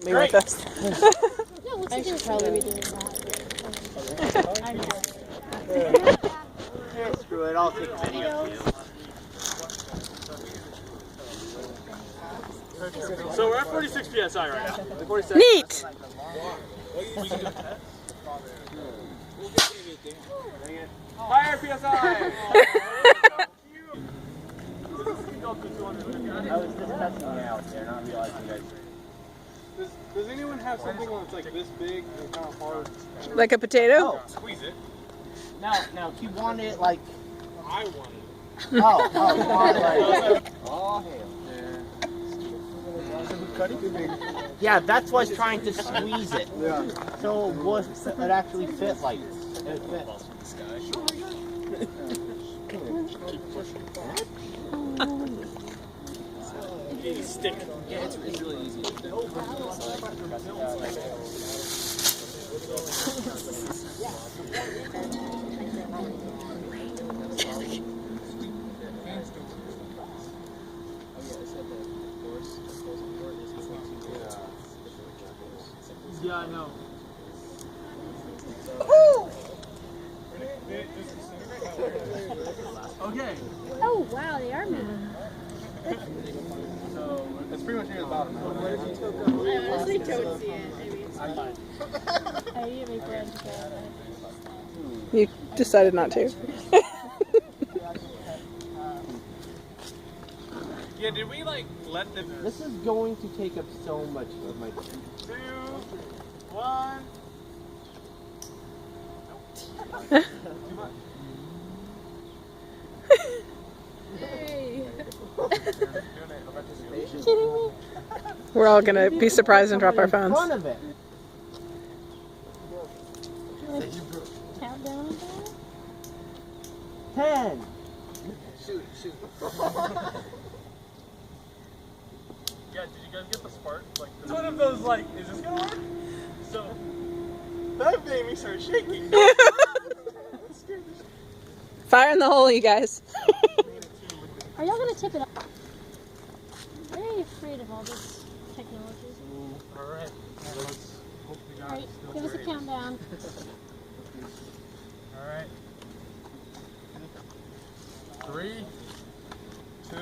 me with us. I should probably be doing that. I know. Yeah, screw it, I'll take a video. So we're at 46 PSI right now. Neat! Higher PSI! I was just testing it out there, not realizing you guys. Does anyone have something that's like this big and kind of hard? Like a potato? Oh, Squeeze it. now, do you want it like... I want it. you want it like... Oh, hell. Yeah, that's why I was trying to squeeze it. Yeah. So it actually fit like it fits. Stick. Yeah, it's really easy. Yeah, I know. Okay. Oh wow, they are moving. So it's pretty much near the bottom now. I honestly don't see it. I need to make friends again. You decided not to. Yeah, did we like let them? This is going to take up so much of my time. 2, 1. Too much. Hey. We're all gonna be surprised and drop our In phones. front of it. Countdown on that? 10. Shoot. Yeah, did you guys get the spark? Like, it's one of those like, is this gonna work? So that made me start shaking. Fire in the hole, you guys. Are y'all gonna tip it up? I'm very afraid of all this technology. Alright. Let's hope we got Alright, give us a countdown. Alright. 3, 2,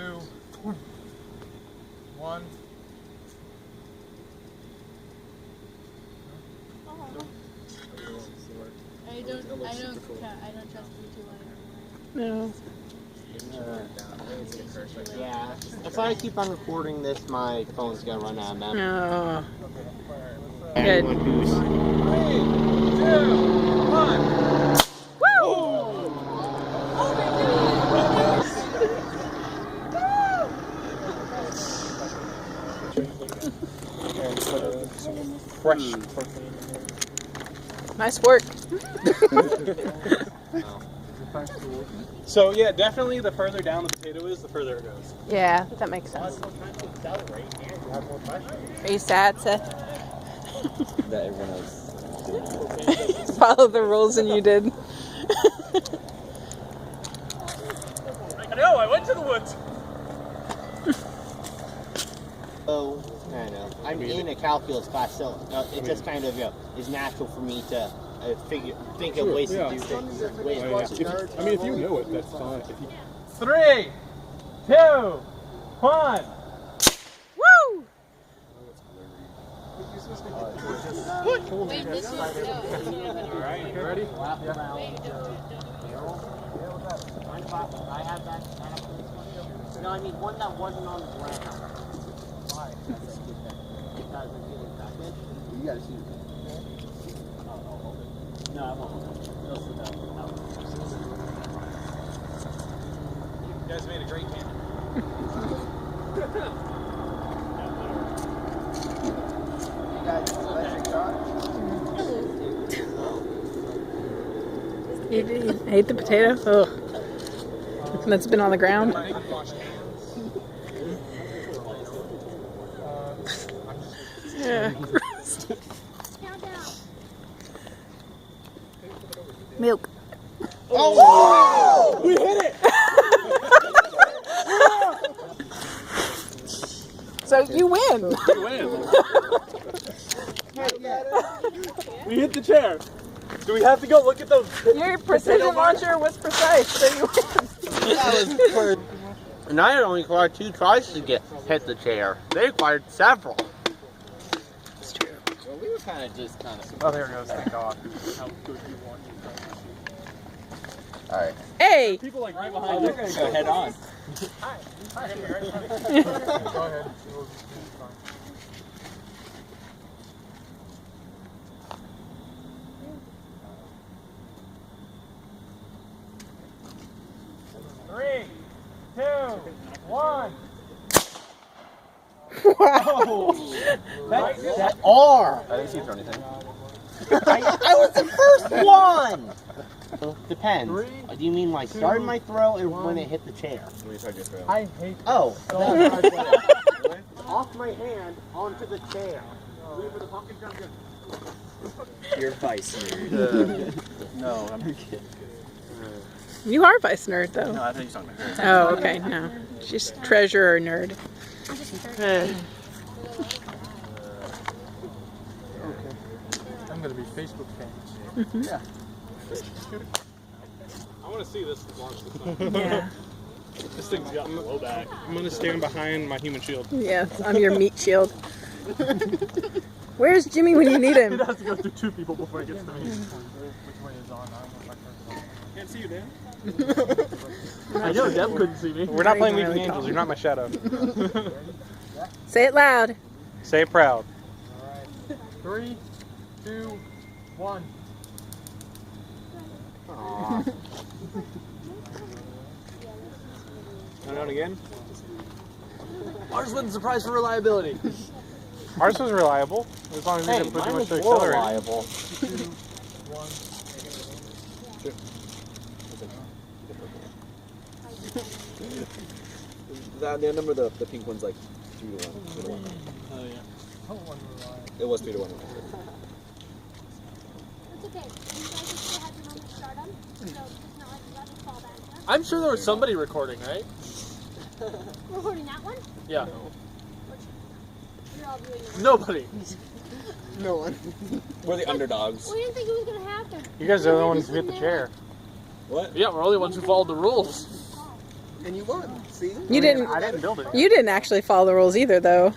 1. I don't trust you too No. Yeah. If I keep on recording this, my phone's gonna run out of memory. No. Anyone who's 3, 2, 1. fresh. Nice work. So yeah, definitely the further down the potato is, the further it goes. Yeah, that makes sense. Are you sad, Seth? That everyone else. Follow the rules and you did. I know, I went to the woods. Oh, I know. I'm in a calculus class, so it just kind of is natural for me to think of ways to do things. If you know it, that's fine. 3, 2, 1. Woo! Wait, this is Alright, you ready? I have that. No, I mean one that wasn't on the ground. Why? Because I'm getting back in. You gotta shoot. No, I won't. You'll see that. You guys made a great cannon. You guys, electric shot? You ate the potato? Ugh. That's been on the ground. Yeah. countdown. Milk. Oh! We hit it! So you win. You win. the chair. Do we have to go look at those? Your precision launcher was precise, so you win. And I only required 2 tries to hit the chair. They required several. It's true. Well, we were kind of. Oh, there it goes. Thank God. How good you want your Alright. Hey! people like right Oh, behind they're you. gonna go head on. Go ahead. Three, two, one. Wow. That R. I didn't see you throw anything. I was the first one. Depends. Do you mean like starting my throw or when it hit the chair? When you tried your throw. I hate Oh, so off my hand onto the chair. Your vice nerd. No, I'm kidding. You are Vice Nerd, though. No, I think you're talking about her. Oh, okay, no. She's treasure or nerd. I'm just sure. I'm gonna be Facebook famous. Mhm. I want to see this launch this time. Yeah. This thing's got blowback. I'm gonna stand behind my human shield. Yes, I'm your meat shield. Where's Jimmy when you need It him? has to go through 2 people before it gets to me. Which way is on? Can't see you, Dan. I know Deb couldn't see me. We're not playing Legion Angels. You're not my shadow. Say it loud. Say it proud. Alright. 3, 2, 1. Turn it on again. Ours wasn't surprised for reliability. Ours was reliable, as long as we Hey, didn't put too mine much was to more accelerate. reliable. 2, 1. The number of the pink one's like 3 to 1. Oh yeah. It was 3 to 1. It's okay. You guys still have your moment to start on. So it's not like you got to fall back. Huh? I'm sure there was somebody recording, right? We're holding that one. Yeah. You're all doing it. Nobody. No one. We're the underdogs. We didn't think it was gonna happen. You guys are the only ones who hit the chair. What? Yeah, we're the only ones who followed the rules. And you won. See? You didn't. I didn't build it. You didn't actually follow the rules either, though.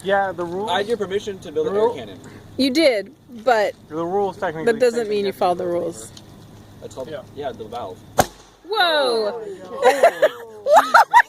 Yeah, the rules. I had your permission to build an air cannon. You did, but The rules technically. that doesn't say mean you have to followed the build it. rules. That's called, Yeah. yeah, the valve. Whoa! Oh my